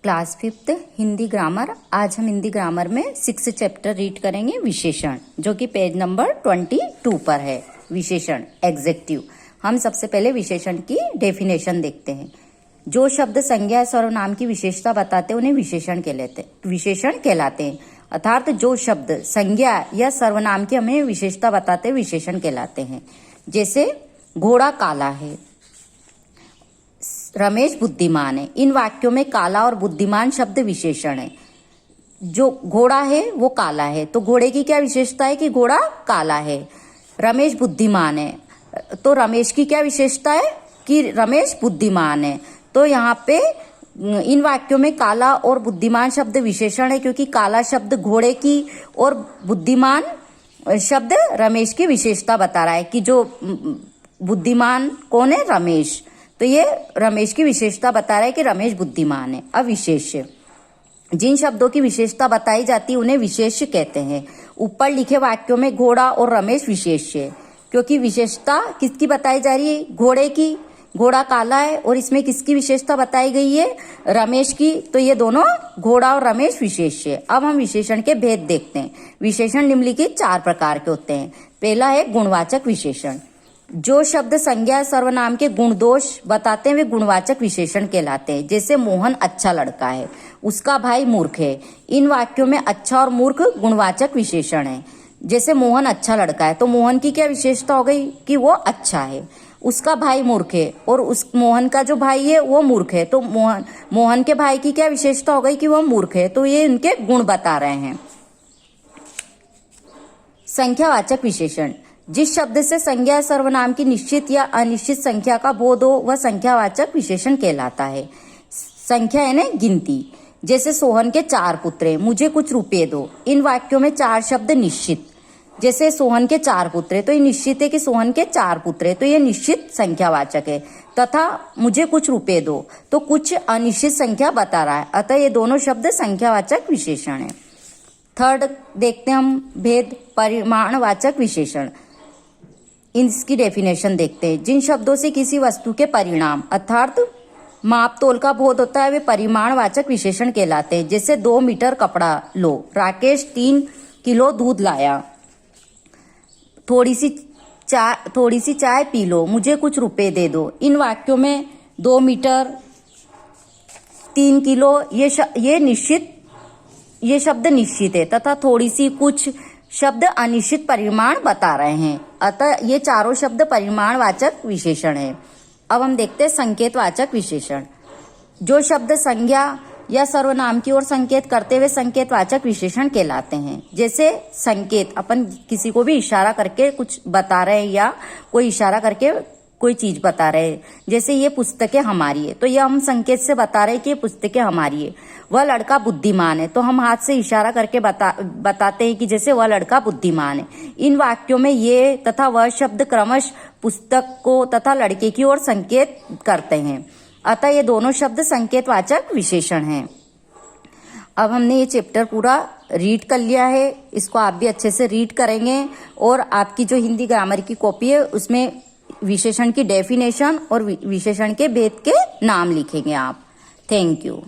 Class 5th Hindi grammar. आज हम Hindi grammar में 6th चैप्टर रीड करेंगे, विशेषण, जो कि पेज नंबर 22 पर है। विशेषण एग्जेक्टिव। हम सबसे पहले विशेषण की डेफिनेशन देखते हैं। जो शब्द संज्ञा या सर्वनाम की विशेषता बताते हैं उन्हें विशेषण कहलाते हैं। अर्थात जो शब्द संज्ञा या सर्वनाम की हमें विशेषता बताते हैं विशेषण कहलाते हैं। जैसे घोड़ा काला है, रमेश बुद्धिमान है। इन वाक्यों में काला और बुद्धिमान शब्द विशेषण है। जो घोड़ा है वो काला है, तो घोड़े की क्या विशेषता है कि घोड़ा काला है। रमेश बुद्धिमान है, तो रमेश की क्या विशेषता है कि रमेश बुद्धिमान है। तो यहाँ पे इन वाक्यों में काला और बुद्धिमान शब्द विशेषण है, क्योंकि काला शब्द घोड़े की और बुद्धिमान शब्द रमेश की विशेषता बता रहा है कि जो बुद्धिमान कौन है, रमेश। तो ये रमेश की विशेषता बता रहा है कि रमेश बुद्धिमान है। अब विशेष्य, जिन शब्दों की विशेषता बताई जाती है उन्हें विशेष्य कहते हैं। ऊपर लिखे वाक्यों में घोड़ा और रमेश विशेष्य है, क्योंकि विशेषता किसकी बताई जा रही है, घोड़े की। घोड़ा काला है और इसमें किसकी विशेषता बताई गई है, रमेश की। तो ये दोनों घोड़ा और रमेश विशेष्य है। अब हम विशेषण के भेद देखते हैं। विशेषण निम्नलिखित 4 प्रकार के होते हैं। पहला है गुणवाचक विशेषण। जो शब्द संज्ञा सर्वनाम के गुण दोष बताते हैं वे गुणवाचक विशेषण कहलाते हैं। जैसे मोहन अच्छा लड़का है, उसका भाई मूर्ख है। इन वाक्यों में अच्छा और मूर्ख गुणवाचक विशेषण है। जैसे मोहन अच्छा लड़का है, तो मोहन की क्या विशेषता हो गई कि वो अच्छा है। उसका भाई मूर्ख है और उस मोहन का जो भाई है वो मूर्ख है, तो मोहन के भाई की क्या विशेषता हो गई कि वो मूर्ख है। तो ये इनके गुण बता रहे हैं। संख्यावाचक विशेषण। जिस शब्द से संज्ञा सर्वनाम की निश्चित या अनिश्चित संख्या का बोध हो वह संख्यावाचक विशेषण कहलाता है। संख्या यानी गिनती। जैसे सोहन के 4 पुत्र हैं, मुझे कुछ रुपए दो। इन वाक्यों में 4 शब्द निश्चित। जैसे सोहन के 4 पुत्र है, तो ये निश्चित है कि सोहन के 4 पुत्र है, तो ये निश्चित संख्यावाचक है। तथा मुझे कुछ रुपए दो, तो कुछ अनिश्चित संख्या बता रहा है, अतः ये दोनों शब्द संख्यावाचक विशेषण है। थर्ड देखते हैं हम भेद, परिमाणवाचक विशेषण। इसकी डेफिनेशन देखते हैं। जिन शब्दों से किसी वस्तु के परिणाम अर्थात माप तोल का बोध होता है वे परिमाणवाचक विशेषण कहलाते हैं। जैसे 2 मीटर कपड़ा लो, राकेश 3 किलो दूध लाया। थोड़ी सी चाय पी लो, मुझे कुछ रुपए दे दो। इन वाक्यों में 2 मीटर 3 किलो ये शब्द निश्चित है, तथा थोड़ी सी कुछ शब्द अनिश्चित परिमाण बता रहे हैं, अतः ये चारों शब्द परिमाणवाचक विशेषण है। अब हम देखते हैं संकेतवाचक विशेषण। जो शब्द संज्ञा या सर्वनाम की ओर संकेत करते हुए संकेतवाचक विशेषण कहलाते हैं। जैसे संकेत, अपन किसी को भी इशारा करके कुछ बता रहे हैं या कोई इशारा करके कोई चीज बता रहे हैं। जैसे ये पुस्तकें हमारी है, तो ये हम संकेत से बता रहे हैं कि ये पुस्तकें हमारी है। वह लड़का बुद्धिमान है, तो हम हाथ से इशारा करके बताते हैं कि जैसे वह लड़का बुद्धिमान है। इन वाक्यों में ये तथा वह शब्द क्रमश पुस्तक को तथा लड़के की ओर संकेत करते हैं, अतः ये दोनों शब्द संकेतवाचक विशेषण हैं। अब हमने ये चैप्टर पूरा रीड कर लिया है, इसको आप भी अच्छे से रीड करेंगे और आपकी जो हिंदी ग्रामर की कॉपी है उसमें विशेषण की डेफिनेशन और विशेषण के भेद के नाम लिखेंगे आप। Thank you.